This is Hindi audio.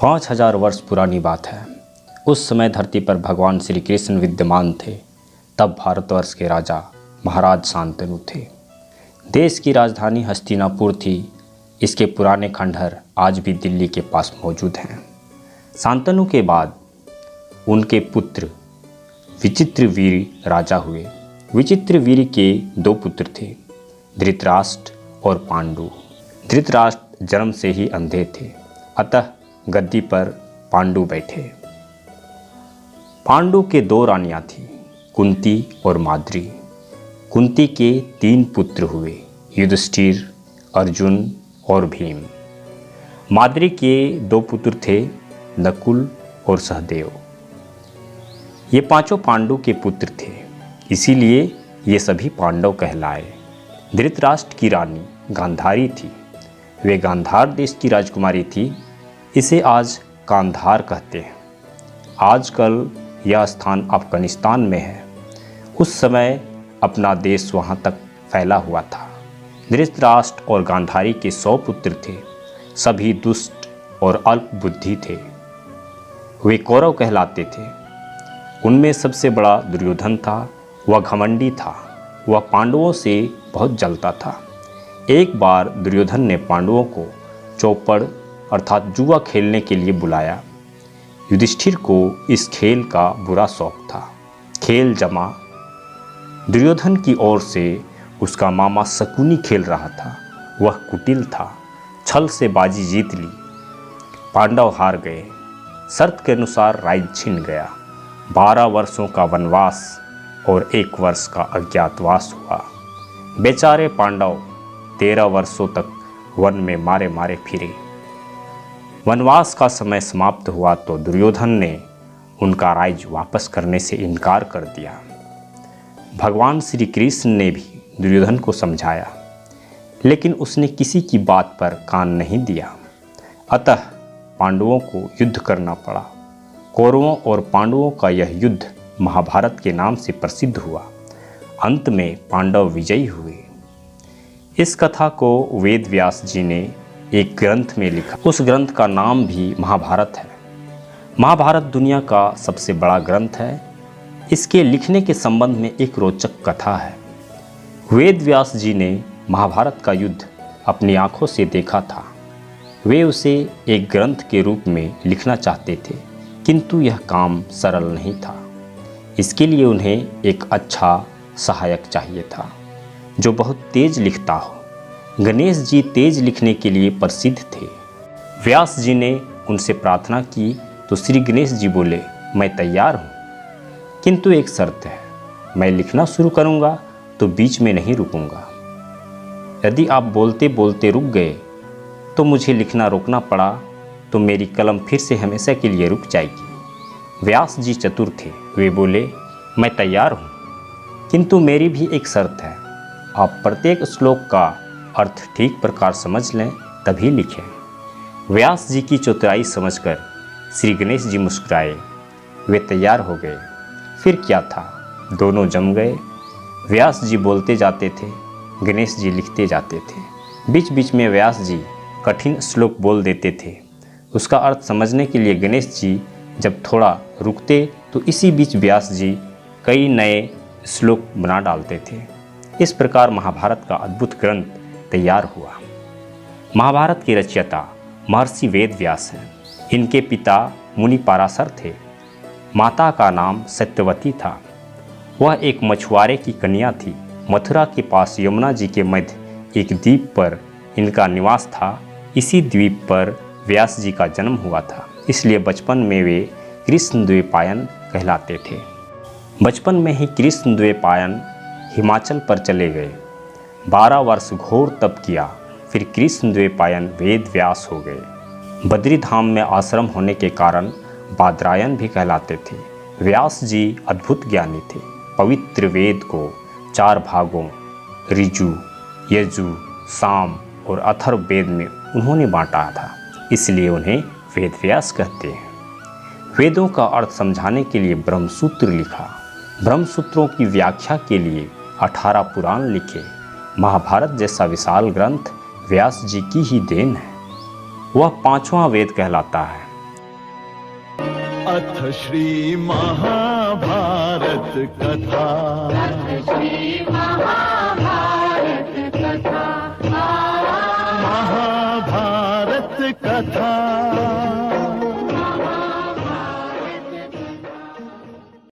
5000 वर्ष पुरानी बात है। उस समय धरती पर भगवान श्री कृष्ण विद्यमान थे। तब भारतवर्ष के राजा महाराज शांतनु थे। देश की राजधानी हस्तिनापुर थी। इसके पुराने खंडहर आज भी दिल्ली के पास मौजूद हैं। शांतनु के बाद उनके पुत्र विचित्रवीर्य राजा हुए। विचित्रवीर्य के 2 पुत्र थे, धृतराष्ट्र और पांडु। धृतराष्ट्र जन्म से ही अंधे थे, अतः गद्दी पर पांडु बैठे। पांडु के 2 रानियां थीं, कुंती और माद्री। कुंती के 3 पुत्र हुए, युधिष्ठिर, अर्जुन और भीम। माद्री के 2 पुत्र थे, नकुल और सहदेव। ये 5 पांडु के पुत्र थे, इसीलिए ये सभी पांडव कहलाए। धृतराष्ट्र की रानी गांधारी थी। वे गांधार देश की राजकुमारी थी। इसे आज कांधार कहते हैं। आजकल यह स्थान अफगानिस्तान में है। उस समय अपना देश वहाँ तक फैला हुआ था। धृतराष्ट्र और गांधारी के 100 पुत्र थे। सभी दुष्ट और अल्प बुद्धि थे। वे कौरव कहलाते थे। उनमें सबसे बड़ा दुर्योधन था। वह घमंडी था। वह पांडवों से बहुत जलता था। एक बार दुर्योधन ने पांडवों को चौपड़ अर्थात जुआ खेलने के लिए बुलाया। युधिष्ठिर को इस खेल का बुरा शौक था। खेल जमा। दुर्योधन की ओर से उसका मामा शकुनी खेल रहा था। वह कुटिल था। छल से बाजी जीत ली। पांडव हार गए। शर्त के अनुसार राज्य छिन गया। 12 वर्षों का वनवास और 1 वर्ष का अज्ञातवास हुआ। बेचारे पांडव 13 वर्षों तक वन में मारे मारे फिरे। वनवास का समय समाप्त हुआ तो दुर्योधन ने उनका राज्य वापस करने से इनकार कर दिया। भगवान श्री कृष्ण ने भी दुर्योधन को समझाया, लेकिन उसने किसी की बात पर कान नहीं दिया। अतः पांडवों को युद्ध करना पड़ा। कौरवों और पांडवों का यह युद्ध महाभारत के नाम से प्रसिद्ध हुआ। अंत में पांडव विजयी हुए। इस कथा को वेद व्यास जी ने एक ग्रंथ में लिखा। उस ग्रंथ का नाम भी महाभारत है। महाभारत दुनिया का सबसे बड़ा ग्रंथ है। इसके लिखने के संबंध में एक रोचक कथा है। वेद व्यास जी ने महाभारत का युद्ध अपनी आंखों से देखा था। वे उसे एक ग्रंथ के रूप में लिखना चाहते थे, किंतु यह काम सरल नहीं था। इसके लिए उन्हें एक अच्छा सहायक चाहिए था, जो बहुत तेज लिखता हो। गणेश जी तेज लिखने के लिए प्रसिद्ध थे। व्यास जी ने उनसे प्रार्थना की तो श्री गणेश जी बोले, मैं तैयार हूँ, किंतु एक शर्त है। मैं लिखना शुरू करूँगा तो बीच में नहीं रुकूंगा। यदि आप बोलते बोलते रुक गए तो मुझे लिखना रोकना पड़ा तो मेरी कलम फिर से हमेशा के लिए रुक जाएगी। व्यास जी चतुर थे। वे बोले, मैं तैयार हूँ, किंतु मेरी भी एक शर्त है। आप प्रत्येक श्लोक का अर्थ ठीक प्रकार समझ लें, तभी लिखें। व्यास जी की चतुराई समझकर श्री गणेश जी मुस्कुराए। वे तैयार हो गए। फिर क्या था, दोनों जम गए। व्यास जी बोलते जाते थे, गणेश जी लिखते जाते थे। बीच बीच में व्यास जी कठिन श्लोक बोल देते थे। उसका अर्थ समझने के लिए गणेश जी जब थोड़ा रुकते तो इसी बीच व्यास जी कई नए श्लोक बना डालते थे। इस प्रकार महाभारत का अद्भुत ग्रंथ तैयार हुआ। महाभारत के रचयिता महर्षि वेद व्यास हैं। इनके पिता मुनि पराशर थे। माता का नाम सत्यवती था। वह एक मछुआरे की कन्या थी। मथुरा के पास यमुना जी के मध्य एक द्वीप पर इनका निवास था। इसी द्वीप पर व्यास जी का जन्म हुआ था, इसलिए बचपन में वे कृष्णद्वैपायन कहलाते थे। बचपन में ही कृष्णद्वैपायन हिमाचल पर चले गए। 12 वर्ष घोर तप किया, फिर कृष्णद्वैपायन वेद व्यास हो गए। बद्री धाम में आश्रम होने के कारण बादरायन भी कहलाते थे। व्यास जी अद्भुत ज्ञानी थे। पवित्र वेद को 4 भागों ऋजु, यजु, साम और अथर्व वेद में उन्होंने बांटा था, इसलिए उन्हें वेद व्यास कहते हैं। वेदों का अर्थ समझाने के लिए ब्रह्मसूत्र लिखा। ब्रह्मसूत्रों की व्याख्या के लिए 18 पुराण लिखे। महाभारत जैसा विशाल ग्रंथ व्यास जी की ही देन है। वह 5वां वेद कहलाता है। अथ श्री महाभारत कथा। महाभारत कथा।